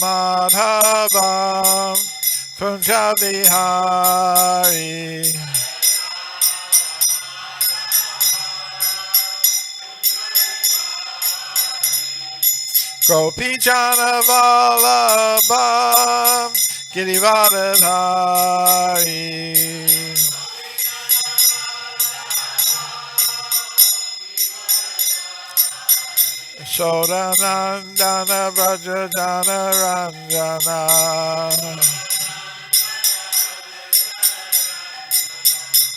Madhavam Kunja Vihari Gopi Jana Vallabham Girivardhari Sodanandana Vrajadana Ranjana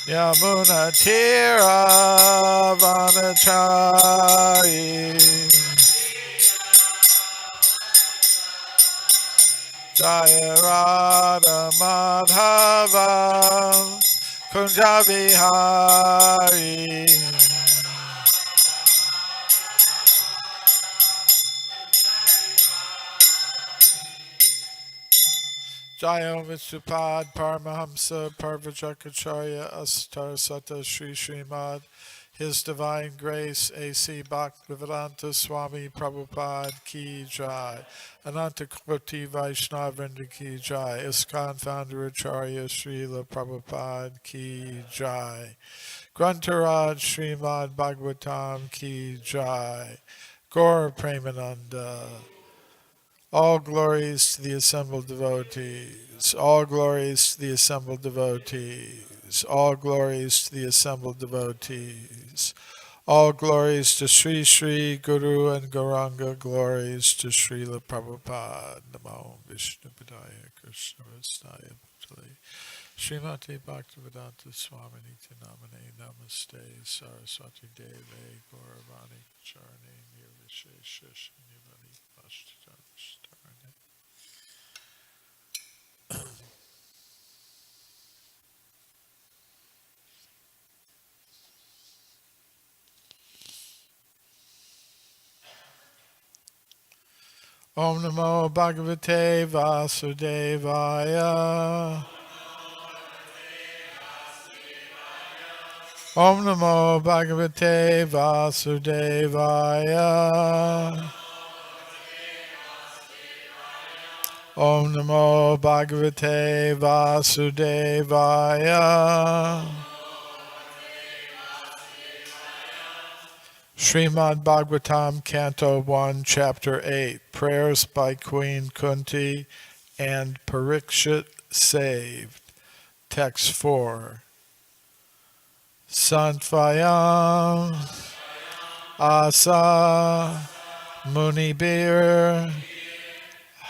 Yamuna Tira Vanachari Jaya Radha Madhava Kunja Vihari Jaya Vishupad Paramahamsa Parvajakacharya Astar Sata Sri Srimad His Divine Grace A.C. Bhaktivedanta Swami Prabhupada Ki Jai Ananta Koti Vaishnavrinda Ki Jai ISKCON Founder Acharya Srila Prabhupada Ki Jai Grantharaj Srimad Bhagavatam Ki Jai Gaura Premananda All glories to the assembled devotees. All glories to the assembled devotees. All glories to the assembled devotees. All glories to Sri Sri Guru and Gauranga. Glories to Srila Prabhupada. Namo Vishnu Padaya Krishna Vastaya Bhutale. Srimati Bhaktivedanta Swami Niti Namane Namaste Saraswati Deve Gauravani Charani Nirvishesha Nivani Pashtadam. Om Namo Bhagavate Vasudevaya. Om Namo Bhagavate Vasudevaya. Om Namo Bhagavate Vasudevaya. Srimad Bhagavatam, Canto 1, Chapter 8, Prayers by Queen Kunti and Parikshit Saved. Text 4. Santvayam Asa Munibir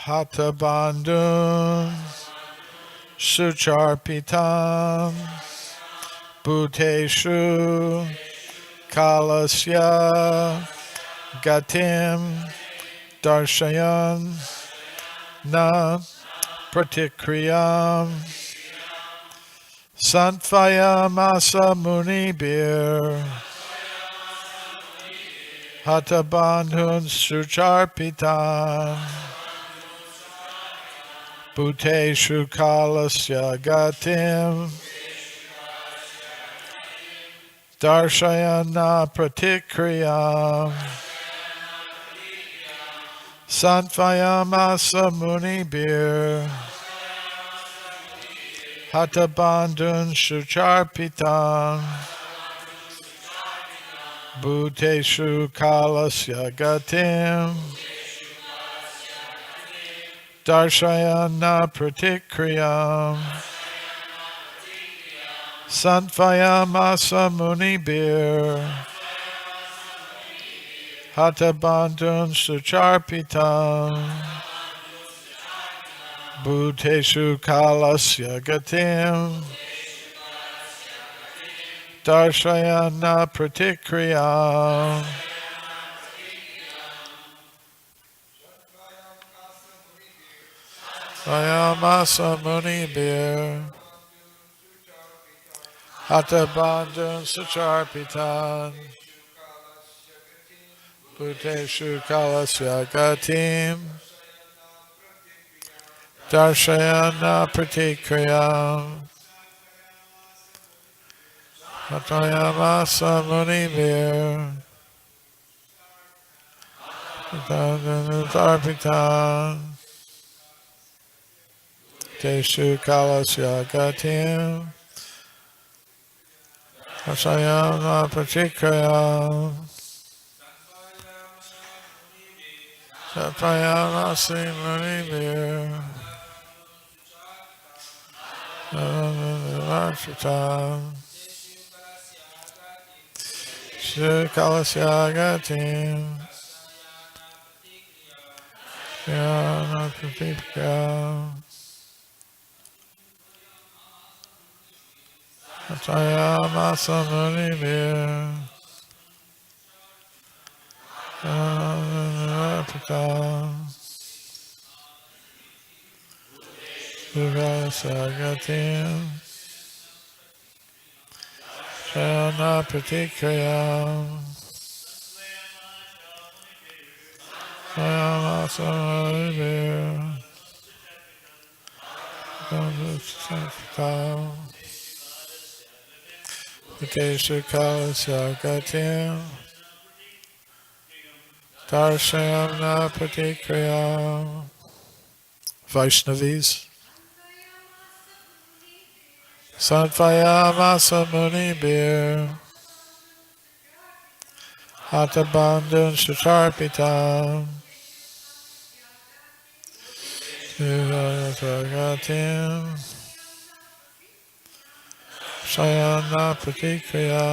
Hatabandun Sucharpitam Bhuteshu Kalasya Gatim Darshayan Na Pratikriyam Santvayam Asa Munibir Hatabandhun Sucharpitam Bhuteshu Kalasya Gatim Darshayana Pratikriyam Santvayam Asa Munibir Hatabandhun Sucharpitam Bhuteshu Kalasya Gatim Darshayana Pratikriyam Santvayam Asa Munibir Hatabandhun Sucharpitam Bhuteshu Kalasya Gatim Darshayana Pratikriyam Vayamasa Munibir Hatabandhun Sucharpitan Bhuteshu Kalasya Gatim Darshayana Pratikriyam Hatayamasa Munibir Hatabandhun Sucharpitan Bhuteshu Kalasya Gatim Asayana Pratikaya Sapayana Simunibir Varshita Kalasya Gatim Yana Pratikaya Asayana Simunibir Varshita Sagatim Shana Pratikaya Sayamasamavir Viteshu Kalasya Gatim Darshayamna Pratikaya. Vaishnavis Santvayamasa Munibir Hatabandun Shatarpitam Sivayatagatim Shayana Pratikriya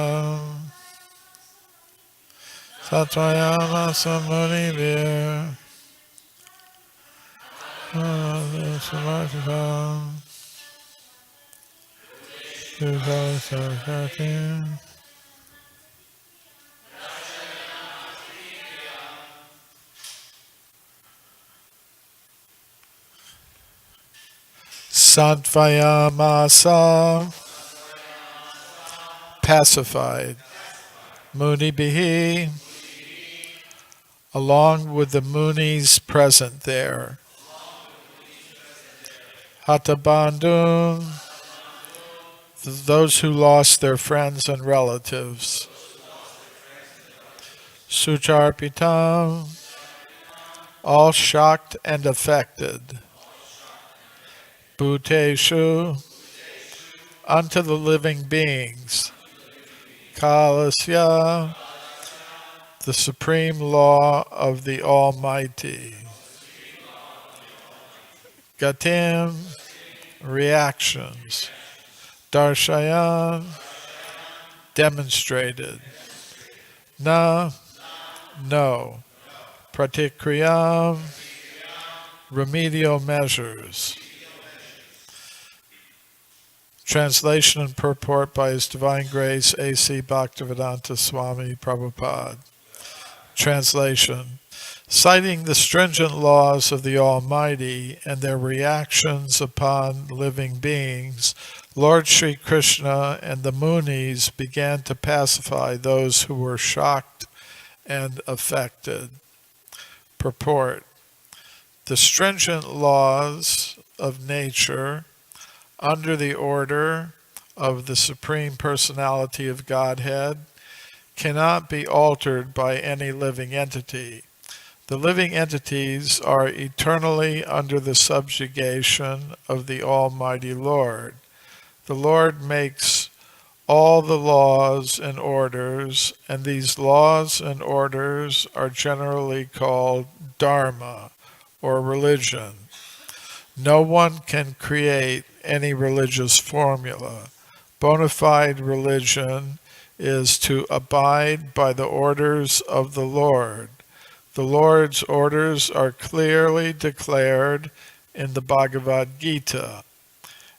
Santvayamasa Munibir Samarpitam Sivayatagatim Santvayamasa, pacified. Munibihi, along with the munis present there. Hatabandun, those who lost their friends and relatives. Sucharpitam, all shocked and affected. Bhuteshu, unto the living beings. Kalasya, the supreme law of the Almighty. Gatim, reactions. Darshayan, demonstrated. Na, no. Pratikriyam, remedial measures. Translation and purport by His Divine Grace A.C. Bhaktivedanta Swami Prabhupada. Translation. Citing the stringent laws of the Almighty and their reactions upon living beings, Lord Sri Krishna and the Munis began to pacify those who were shocked and affected. Purport. The stringent laws of nature under the order of the Supreme Personality of Godhead cannot be altered by any living entity. The living entities are eternally under the subjugation of the Almighty Lord. The Lord makes all the laws and orders, and these laws and orders are generally called dharma, or religion. No one can create any religious formula. Bona fide religion is to abide by the orders of the Lord. The Lord's orders are clearly declared in the Bhagavad Gita.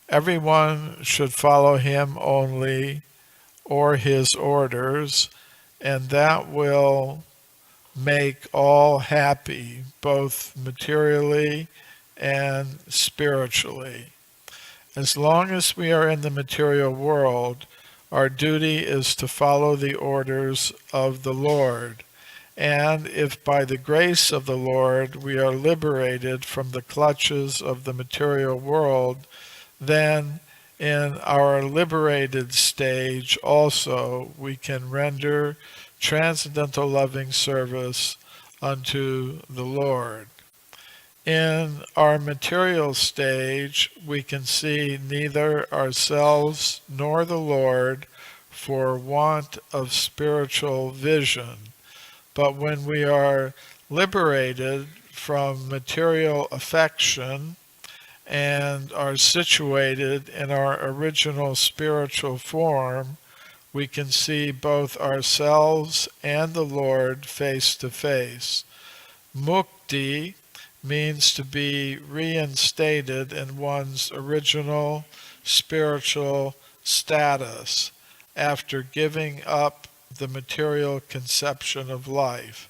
Everyone should follow him only, or his orders, and that will make all happy, both materially and spiritually. As long as we are in the material world, our duty is to follow the orders of the Lord. And if by the grace of the Lord we are liberated from the clutches of the material world, then in our liberated stage also we can render transcendental loving service unto the Lord. In our material stage, we can see neither ourselves nor the Lord for want of spiritual vision. But when we are liberated from material affection and are situated in our original spiritual form, we can see both ourselves and the Lord face to face. Mukti means to be reinstated in one's original spiritual status after giving up the material conception of life.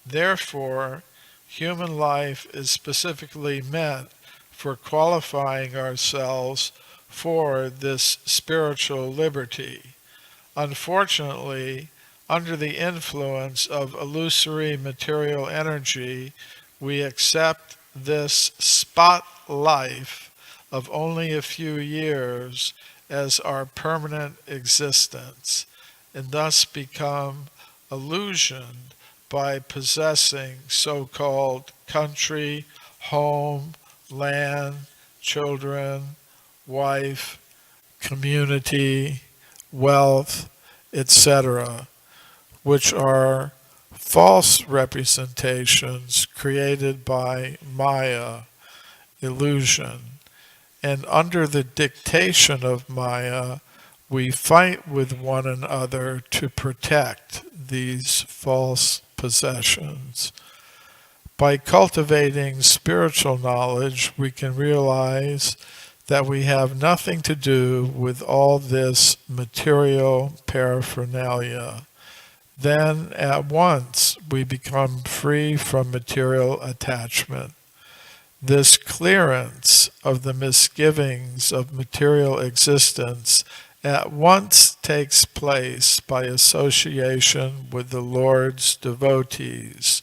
Therefore, human life is specifically meant for qualifying ourselves for this spiritual liberty. Unfortunately, under the influence of illusory material energy, we accept this spot life of only a few years as our permanent existence, and thus become illusioned by possessing so-called country, home, land, children, wife, community, wealth, etc., which are false representations created by Maya, illusion. And under the dictation of Maya, we fight with one another to protect these false possessions. By cultivating spiritual knowledge, we can realize that we have nothing to do with all this material paraphernalia. Then at once we become free from material attachment. This clearance of the misgivings of material existence at once takes place by association with the Lord's devotees,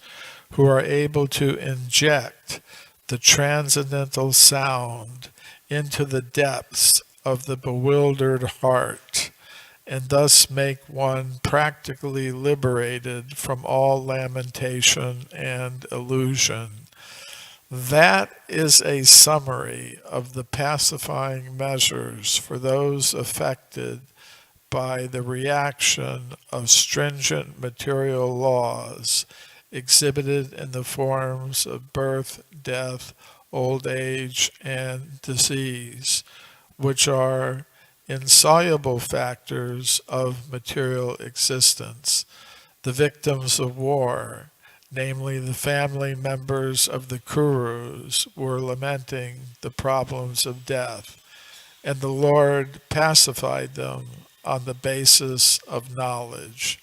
who are able to inject the transcendental sound into the depths of the bewildered heart, and thus make one practically liberated from all lamentation and illusion. That is a summary of the pacifying measures for those affected by the reaction of stringent material laws exhibited in the forms of birth, death, old age, and disease, which are insoluble factors of material existence. The victims of war, namely the family members of the Kurus, were lamenting the problems of death, and the Lord pacified them on the basis of knowledge.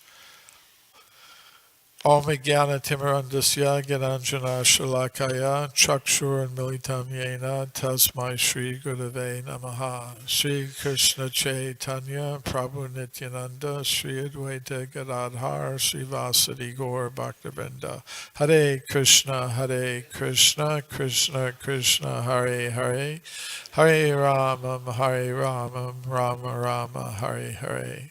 Om Jnana Timirandasya Gyananjana Shalakaya Chakshur Militam Yena Tasmai Shri Gurave Namaha. Shri Krishna Chaitanya Prabhu Nityananda Shri Advaita Gadadhar Shri Vasadi Gaur Bhaktivinoda. Hare Krishna Krishna Krishna Hare Hare Hare Rama Rama Rama Hare Hare.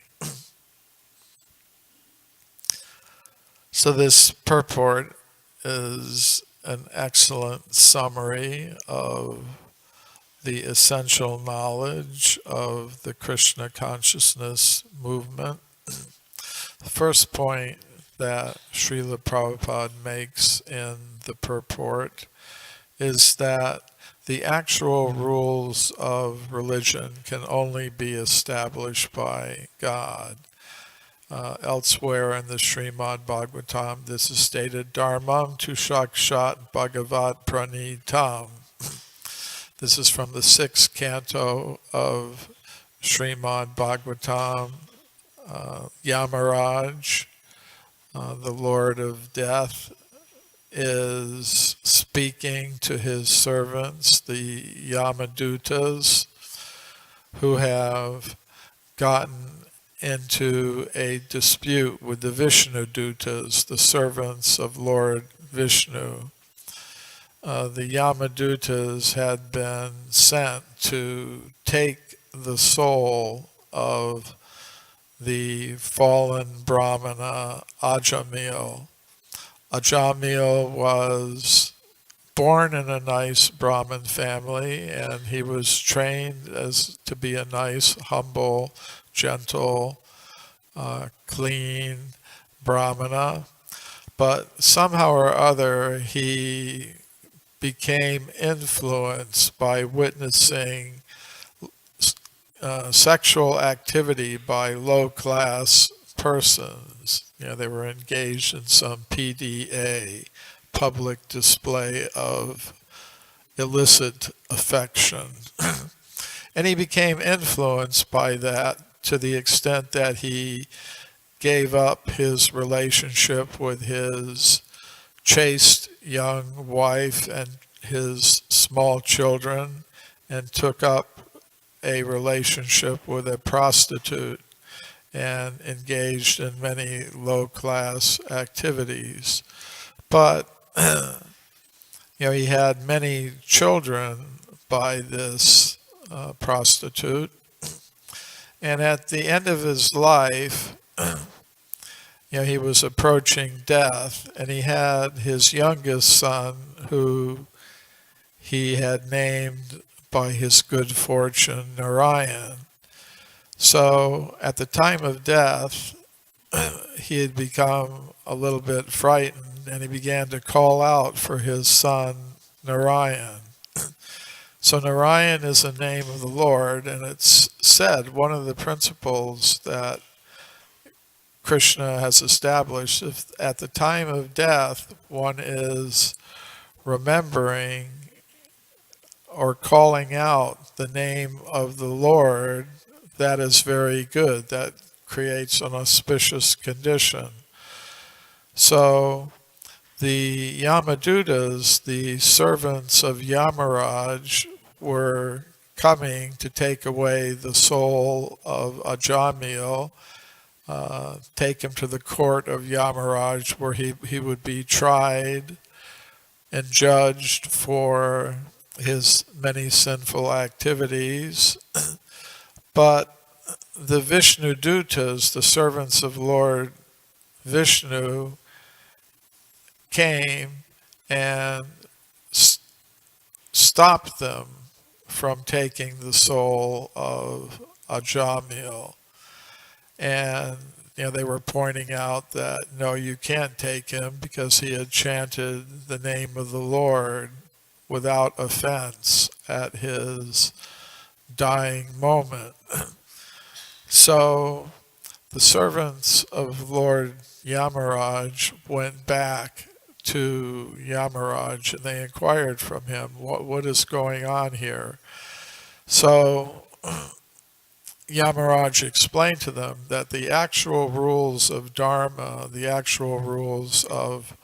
So this purport is an excellent summary of the essential knowledge of the Krishna consciousness movement. The first point that Srila Prabhupada makes in the purport is that the actual rules of religion can only be established by God. Elsewhere in the Srimad Bhagavatam, this is stated, Dharmam tu shakshat bhagavat pranitam. This is from the 6th canto of Srimad Bhagavatam. Yamaraj, the Lord of Death, is speaking to his servants, the Yamadutas, who have gotten into a dispute with the Vishnu Dutas, the servants of Lord Vishnu. The Yamadutas had been sent to take the soul of the fallen Brahmana Ajamil. Ajamil was born in a nice Brahmin family, and he was trained as to be a nice, humble, gentle, clean Brahmana. But somehow or other, he became influenced by witnessing sexual activity by low-class persons. They were engaged in some PDA, public display of illicit affection. And he became influenced by that to the extent that he gave up his relationship with his chaste young wife and his small children and took up a relationship with a prostitute and engaged in many low-class activities. But he had many children by this prostitute, and at the end of his life, he was approaching death, and he had his youngest son, who he had named by his good fortune Narayan. So at the time of death, he had become a little bit frightened, and he began to call out for his son Narayan. So Narayan is the name of the Lord, and it's said one of the principles that Krishna has established, if at the time of death one is remembering or calling out the name of the Lord, that is very good. That creates an auspicious condition. So the Yamadutas, the servants of Yamaraj, were coming to take away the soul of Ajamil, take him to the court of Yamaraj, where he would be tried and judged for his many sinful activities. But the Vishnu Dutas, the servants of Lord Vishnu, came and stopped them from taking the soul of Ajamil. And they were pointing out that, no, you can't take him because he had chanted the name of the Lord without offense at his dying moment. So the servants of Lord Yamaraj went back to Yamaraj, and they inquired from him, what is going on here? So Yamaraj explained to them that the actual rules of Dharma, the actual rules of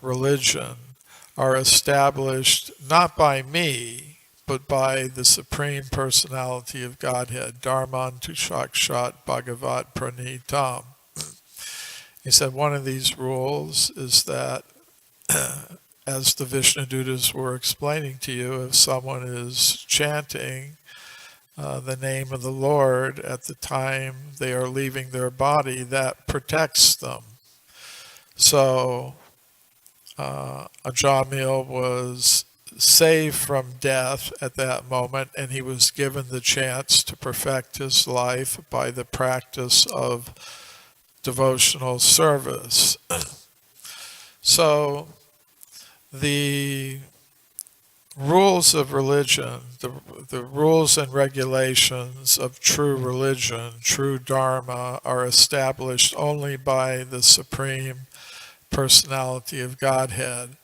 religion, are established not by me, but by the Supreme Personality of Godhead, Dharmantu Shakshat Bhagavat Pranitam. He said one of these rules is that, as the Vishnudutas were explaining to you, if someone is chanting the name of the Lord at the time they are leaving their body, that protects them. So Ajamil was saved from death at that moment, and he was given the chance to perfect his life by the practice of devotional service. So the rules of religion, the rules and regulations of true religion, true Dharma, are established only by the Supreme Personality of Godhead.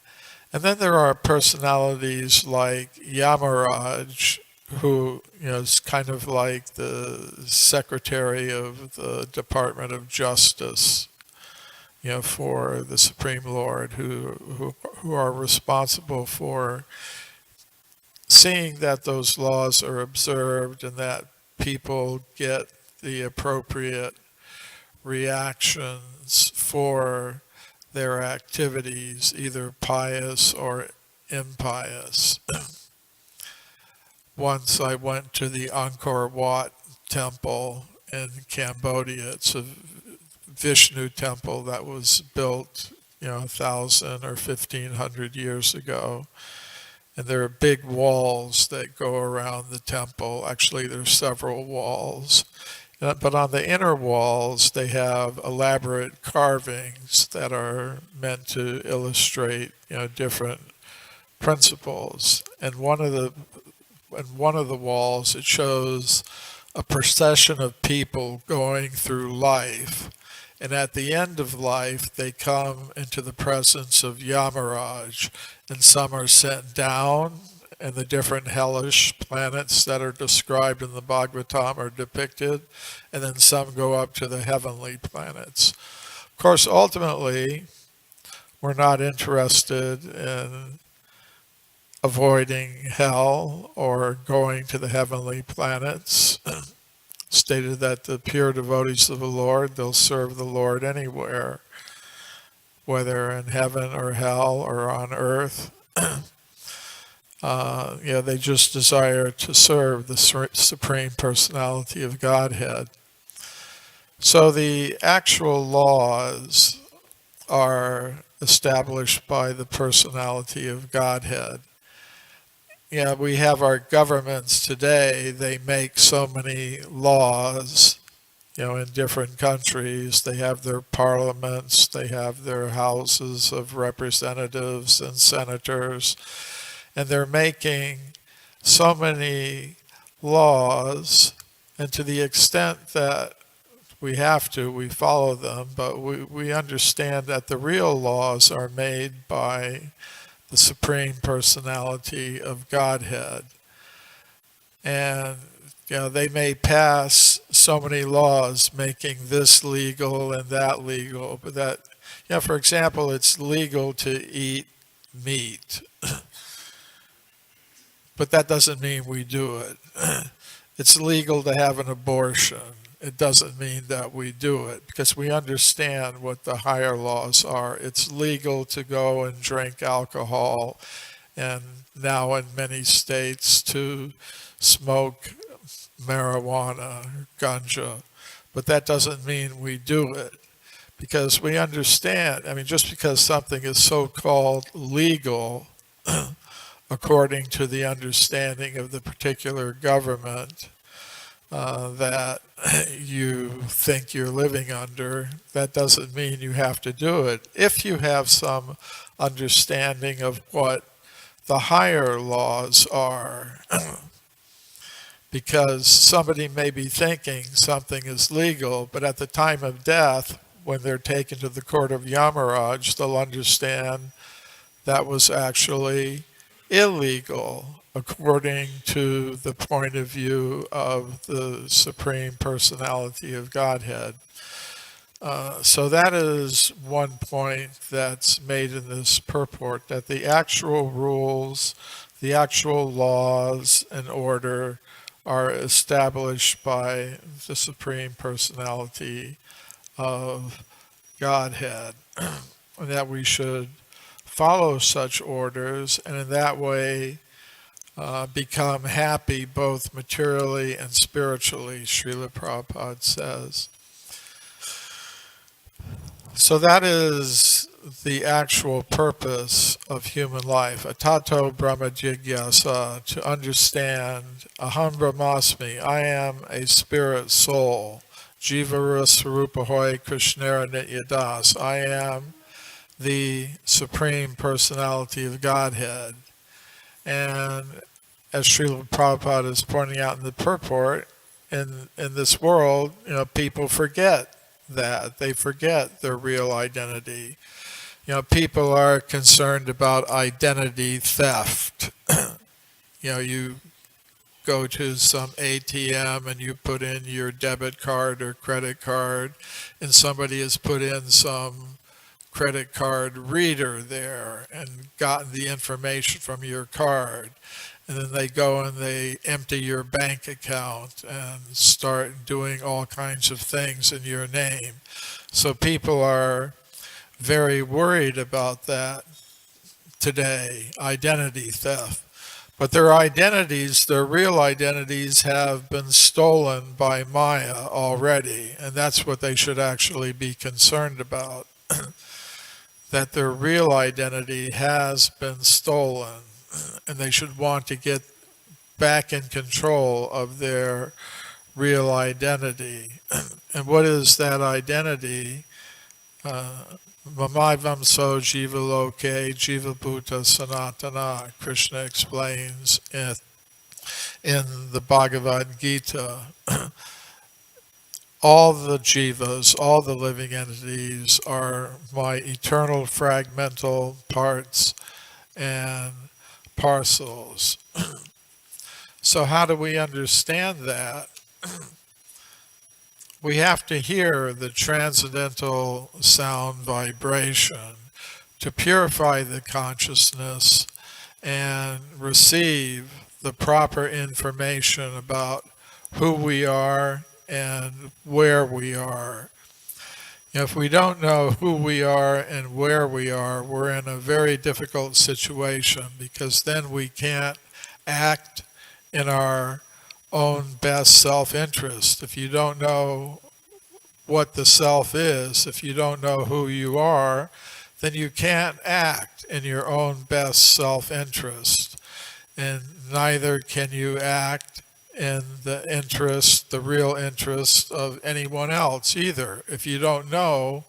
And then there are personalities like Yamaraj, who is kind of like the secretary of the Department of Justice, for the Supreme Lord, who are responsible for seeing that those laws are observed and that people get the appropriate reactions for their activities, either pious or impious. Once I went to the Angkor Wat temple in Cambodia. It's a Vishnu temple that was built, 1,000 or 1,500 years ago. and there are big walls that go around the temple. Actually, there's several walls. But on the inner walls, they have elaborate carvings that are meant to illustrate, different principles. And one of the walls, it shows a procession of people going through life. And at the end of life, they come into the presence of Yamaraj, and some are sent down, and the different hellish planets that are described in the Bhagavatam are depicted, and then some go up to the heavenly planets. Of course, ultimately, we're not interested in avoiding hell or going to the heavenly planets. Stated that the pure devotees of the Lord, they'll serve the Lord anywhere, whether in heaven or hell or on earth. They just desire to serve the Supreme Personality of Godhead. So the actual laws are established by the Personality of Godhead. We have our governments today, they make so many laws, in different countries. They have their parliaments, they have their houses of representatives and senators, and they're making so many laws, and to the extent that we follow them, but we understand that the real laws are made by the Supreme Personality of Godhead. And, they may pass so many laws making this legal and that legal, but that, for example, it's legal to eat meat. But that doesn't mean we do it. It's legal to have an abortion. It doesn't mean that we do it, because we understand what the higher laws are. It's legal to go and drink alcohol, and now in many states to smoke marijuana, ganja, but that doesn't mean we do it, because we understand, just because something is so-called legal, according to the understanding of the particular government that you think you're living under, that doesn't mean you have to do it. If you have some understanding of what the higher laws are, because somebody may be thinking something is legal, but at the time of death, when they're taken to the court of Yamaraj, they'll understand that was actually illegal according to the point of view of the Supreme Personality of Godhead. So that is one point that's made in this purport, that the actual rules, the actual laws and order are established by the Supreme Personality of Godhead, and that we should follow such orders, and in that way become happy both materially and spiritually, Srila Prabhupada says. So that is the actual purpose of human life. Atato Brahma Jigyasa, to understand Aham Brahmasmi, I am a spirit soul. Jivara Sarupahoy Krishnera Nityadas, I am the Supreme Personality of Godhead. And as Srila Prabhupada is pointing out in the purport, in this world, people forget that. They forget their real identity. People are concerned about identity theft. You go to some ATM and you put in your debit card or credit card, and somebody has put in some credit card reader there and gotten the information from your card. And then they go and they empty your bank account and start doing all kinds of things in your name. So people are very worried about that today, identity theft. But their identities, their real identities, have been stolen by Maya already, and that's what they should actually be concerned about. That their real identity has been stolen. and they should want to get back in control of their real identity. And what is that identity? Mamaivam so jiva loke jiva bhuta sanatana. Krishna explains in the Bhagavad Gita. All the jivas, all the living entities are my eternal fragmental parts and parcels. So how do we understand that? We have to hear the transcendental sound vibration to purify the consciousness and receive the proper information about who we are and where we are. If we don't know who we are and where we are, we're in a very difficult situation, because then we can't act in our own best self-interest. If you don't know what the self is, if you don't know who you are, then you can't act in your own best self-interest. And neither can you act in the real interest of anyone else either, if you don't know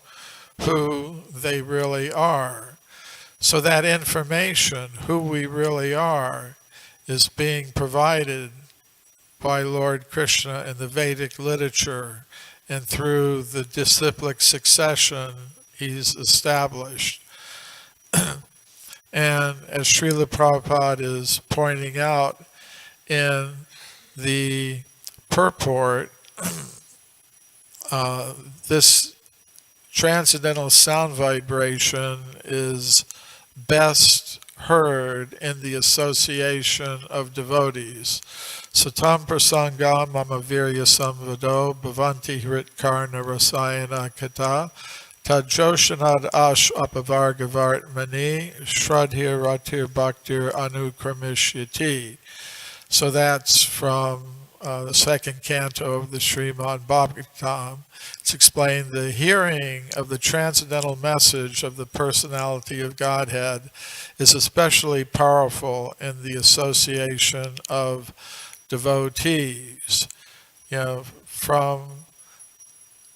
who they really are. So that information, who we really are, is being provided by Lord Krishna in the Vedic literature and through the disciplic succession he's established. And as Srila Prabhupada is pointing out in the purport, this transcendental sound vibration is best heard in the association of devotees. Satam prasangam mama virya samvado bhavanti hrit karna rasayana kata Tajoshanad ash apavargavart mani shradhir ratir bhaktir anukramishyati. So that's from the second canto of the Srimad Bhagavatam. It's explained the hearing of the transcendental message of the personality of Godhead is especially powerful in the association of devotees.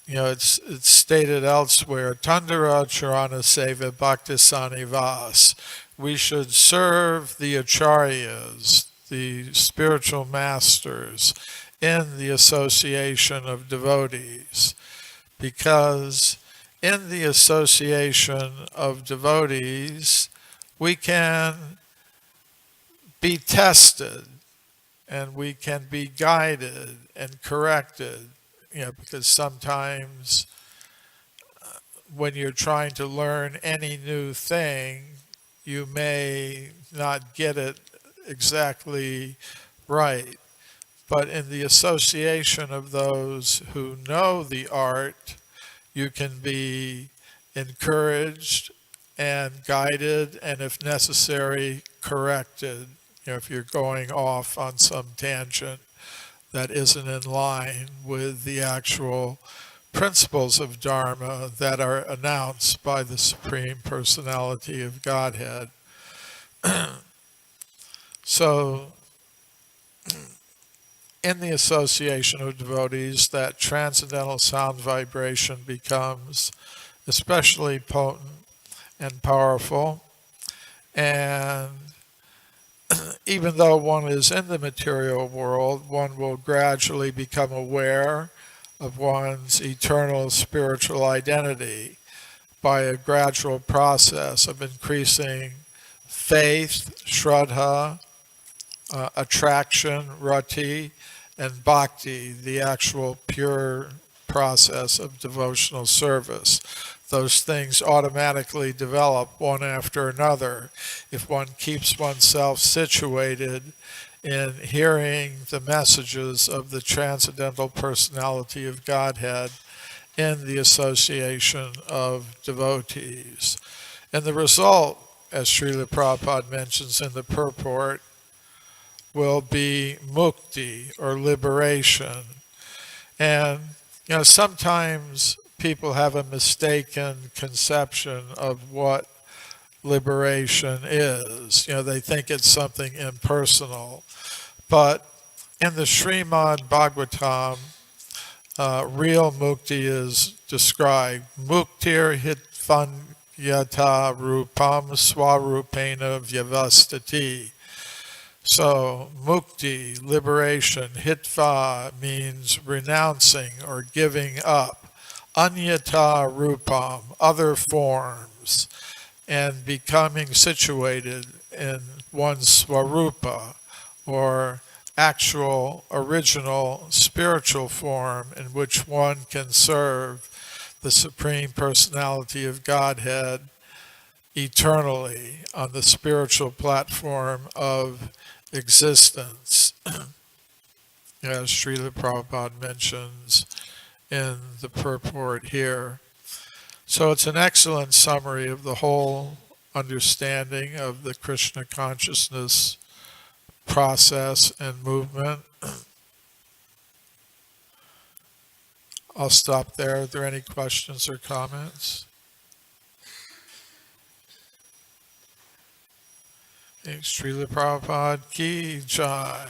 It's stated elsewhere, Tandara Charana Seva Bhaktisani Vas. We should serve the acharyas, the spiritual masters, in the association of devotees, because in the association of devotees we can be tested and we can be guided and corrected, because sometimes when you're trying to learn any new thing, you may not get it exactly right. But in the association of those who know the art, you can be encouraged and guided, and if necessary, corrected. If you're going off on some tangent that isn't in line with the actual principles of Dharma that are announced by the Supreme Personality of Godhead. So, in the association of devotees, that transcendental sound vibration becomes especially potent and powerful. And even though one is in the material world, one will gradually become aware of one's eternal spiritual identity by a gradual process of increasing faith, shraddha, attraction, rati, and bhakti, the actual pure process of devotional service. Those things automatically develop one after another if one keeps oneself situated in hearing the messages of the transcendental personality of Godhead in the association of devotees. And the result, as Srila Prabhupada mentions in the purport, will be mukti, or liberation. And sometimes people have a mistaken conception of what liberation is. They think it's something impersonal. But in the Srimad Bhagavatam, real mukti is described. Muktir hitvanyata rupam swarupena vyavastati. So mukti, liberation, hitva means renouncing or giving up. Anyata rupam, other forms, and becoming situated in one's swarupa, or actual, original, spiritual form in which one can serve the Supreme Personality of Godhead eternally on the spiritual platform of existence, as Srila Prabhupada mentions in the purport here. So it's an excellent summary of the whole understanding of the Krishna consciousness process and movement. I'll stop there. Are there any questions or comments? Srila Prabhupada ki jai.